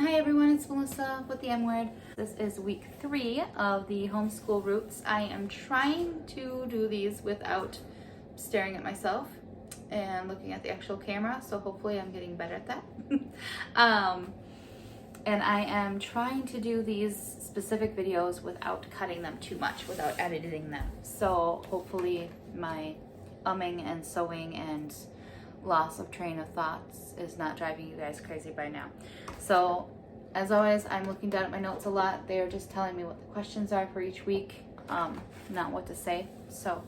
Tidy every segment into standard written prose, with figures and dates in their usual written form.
Hi everyone, it's Melissa with the M Word. This is week 3 of the homeschool roots. I am trying to do these without staring at myself and looking at the actual camera, so hopefully I'm getting better at that. And I am trying to do these specific videos without cutting them too much, without editing them. So hopefully my umming and sewing and loss of train of thoughts is not driving you guys crazy by now. So as always, I'm looking down at my notes a lot. They're just telling me what the questions are for each week, not what to say. So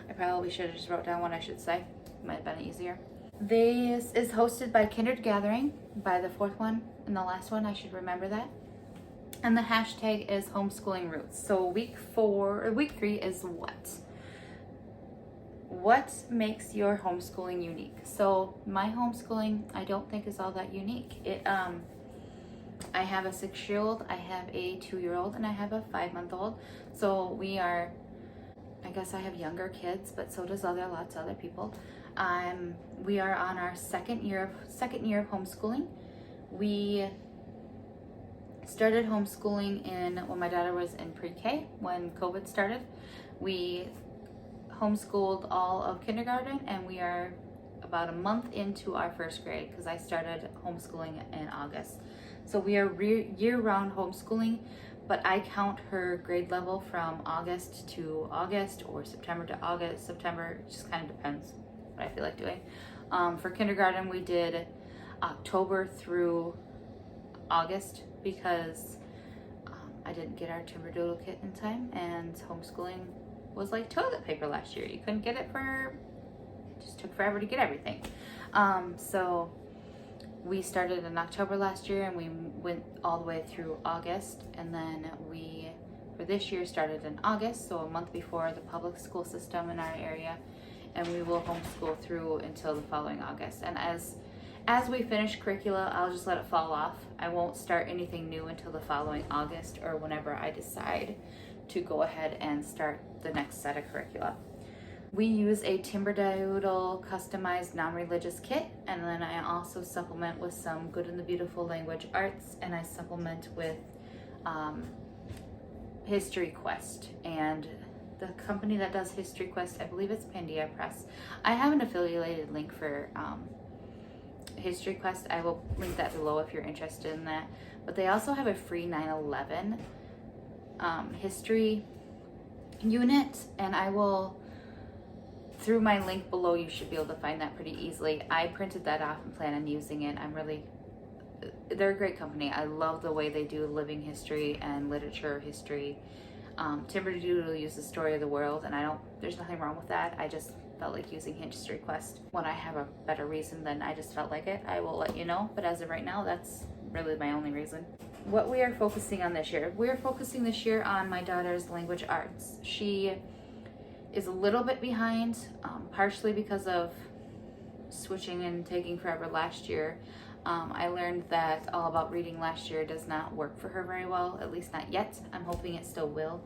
I probably should have just wrote down what I should say. Might have been easier. This is hosted by Kinderd Gathering, by the fourth one and the last one. I should remember that. And the hashtag is homeschooling roots. So week 3 is what? What makes your homeschooling unique? So my homeschooling, I don't think is all that unique. I have a 6-year-old, I have a 2-year-old, and I have a 5-month-old. So we are, I guess I have younger kids, but so does lots of other people. We are on our second year of homeschooling. We started homeschooling when my daughter was in pre-K, when COVID started. We homeschooled all of kindergarten, and we are about a month into our first grade because I started homeschooling in August. So we are year-round homeschooling, but I count her grade level from August to August or September to August. September, it just kind of depends what I feel like doing. For kindergarten, we did October through August because I didn't get our Timberdoodle kit in time, and homeschooling was like toilet paper last year. You couldn't get it it just took forever to get everything. So we started in October last year and we went all the way through August, and then we, for this year, started in August, so a month before the public school system in our area, and we will homeschool through until the following August. And as we finish curricula, I'll just let it fall off. I won't start anything new until the following August or whenever I decide to go ahead and start the next set of curricula. We use a Timberdoodle customized non-religious kit, and then I also supplement with some Good and the Beautiful language arts, and I supplement with History Quest. And the company that does History Quest, I believe it's Pandia Press. I have an affiliated link for History Quest. I will link that below if you're interested in that. But they also have a free 9/11 history unit, and I will, through my link below, you should be able to find that pretty easily. I printed that off and plan on using it. They're a great company. I love the way they do living history and literature history. Timberdoodle uses Story of the World, and there's nothing wrong with that. I just felt like using History Quest. When I have a better reason, then I just felt like it, I will let you know. But as of right now, that's really my only reason. What we are focusing on this year. We are focusing this year on my daughter's language arts. She is a little bit behind, partially because of switching and taking forever last year. I learned that All About Reading last year does not work for her very well, at least not yet. I'm hoping it still will.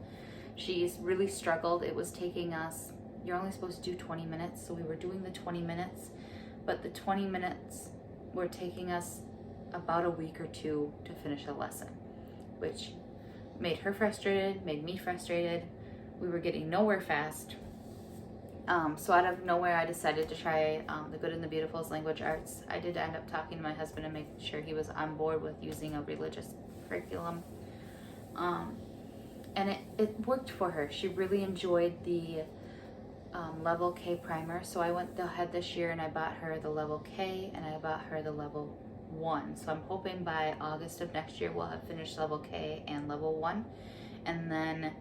She's really struggled. It was taking us, you're only supposed to do 20 minutes, so we were doing the 20 minutes, but the 20 minutes were taking us about a week or two to finish a lesson, which made her frustrated, made me frustrated. We were getting nowhere fast. So out of nowhere, I decided to try the Good and the Beautiful's language arts. I did end up talking to my husband and making sure he was on board with using a religious curriculum. And it worked for her. She really enjoyed the level K primer. So I went ahead this year and I bought her the level K and I bought her the level 1. So I'm hoping by August of next year we'll have finished level K and level 1. And then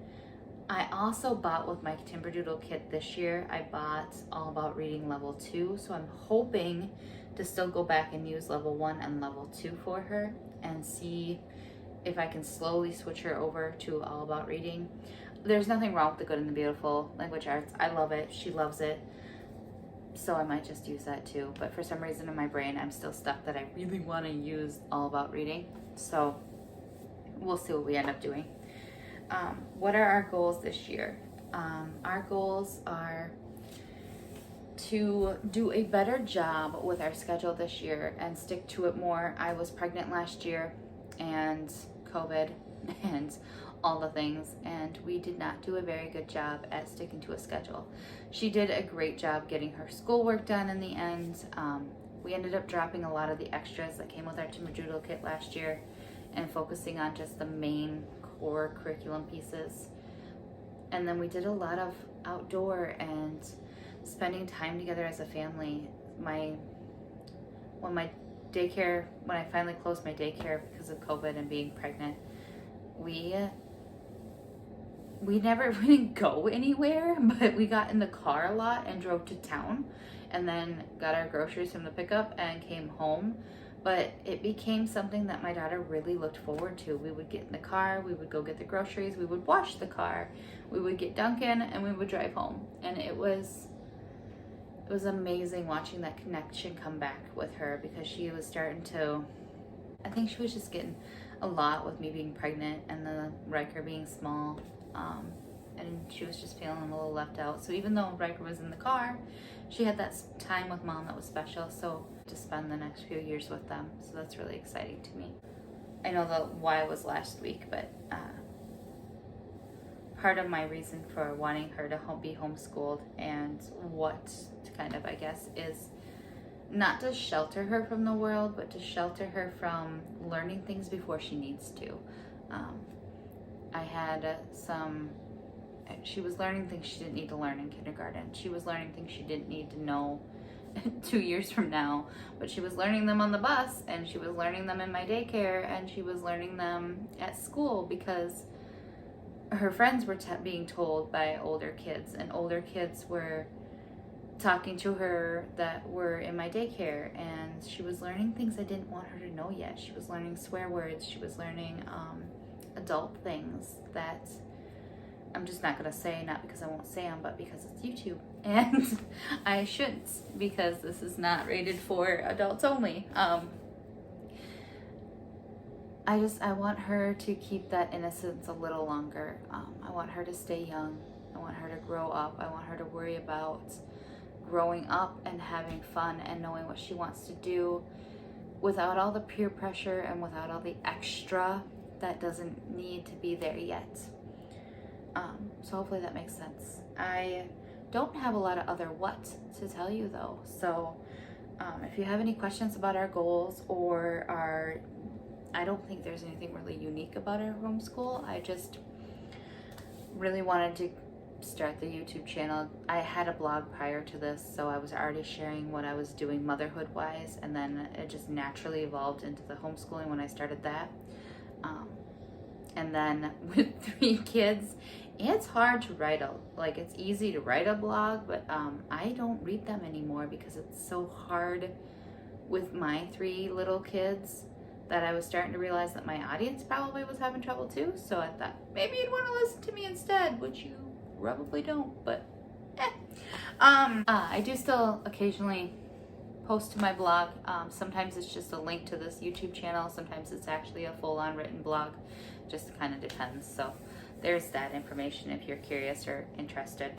I also bought, with my Timberdoodle kit this year, I bought All About Reading level 2. So I'm hoping to still go back and use level 1 and level 2 for her and see if I can slowly switch her over to All About Reading. There's nothing wrong with the Good and the Beautiful language arts. I love it. She loves it. So I might just use that too. But for some reason in my brain, I'm still stuck that I really want to use All About Reading. So we'll see what we end up doing. What are our goals this year? Our goals are to do a better job with our schedule this year and stick to it more. I was pregnant last year and COVID and all the things, and we did not do a very good job at sticking to a schedule. She did a great job getting her schoolwork done in the end. We ended up dropping a lot of the extras that came with our Timberdoodle kit last year and focusing on just the main core curriculum pieces. And then we did a lot of outdoor and spending time together as a family. When I finally closed my daycare because of COVID and being pregnant, we didn't go anywhere, but we got in the car a lot and drove to town and then got our groceries from the pickup and came home. But it became something that my daughter really looked forward to. We would get in the car, we would go get the groceries, we would wash the car, we would get Dunkin', and we would drive home. And it was amazing watching that connection come back with her, because she was starting to, I think she was just getting a lot with me being pregnant and the Riker being small, and she was just feeling a little left out. So even though Riker was in the car, she had that time with mom that was special, so to spend the next few years with them. So that's really exciting to me. I know the why was last week, but part of my reason for wanting her to be homeschooled and what kind of, I guess, is not to shelter her from the world, but to shelter her from learning things before she needs to. I had she was learning things she didn't need to learn in kindergarten. She was learning things she didn't need to know 2 years from now, but she was learning them on the bus, and she was learning them in my daycare, and she was learning them at school because her friends were being told by older kids, and older kids were talking to her that were in my daycare, and she was learning things I didn't want her to know yet. She was learning swear words. She was learning adult things that I'm just not going to say, not because I won't say them, but because it's YouTube. And I shouldn't, because this is not rated for adults only. I want her to keep that innocence a little longer. I want her to stay young. I want her to grow up. I want her to worry about growing up and having fun and knowing what she wants to do without all the peer pressure and without all the extra that doesn't need to be there yet. So hopefully that makes sense. I don't have a lot of other what to tell you though. So if you have any questions about our goals or I don't think there's anything really unique about our homeschool. I just really wanted to start the YouTube channel. I had a blog prior to this, so I was already sharing what I was doing motherhood wise, and then it just naturally evolved into the homeschooling when I started that. And then with 3 kids, it's hard to write it's easy to write a blog, but I don't read them anymore because it's so hard with my 3 little kids that I was starting to realize that my audience probably was having trouble too. So I thought maybe you'd want to listen to me instead, which you probably don't, but I do still occasionally post to my blog. Sometimes it's just a link to this YouTube channel. Sometimes it's actually a full-on written blog. Just kind of depends. So there's that information if you're curious or interested.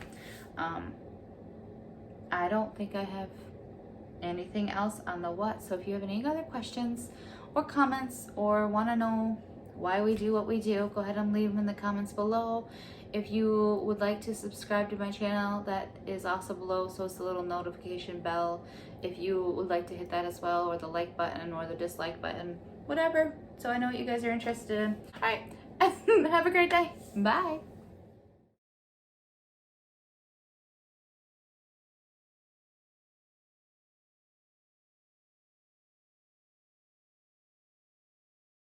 I don't think I have anything else on the what. So if you have any other questions or comments or want to know why we do what we do, go ahead and leave them in the comments below. If you would like to subscribe to my channel, that is also below, so it's the little notification bell. If you would like to hit that as well, or the like button or the dislike button, whatever, so I know what you guys are interested in. All right, have a great day. Bye.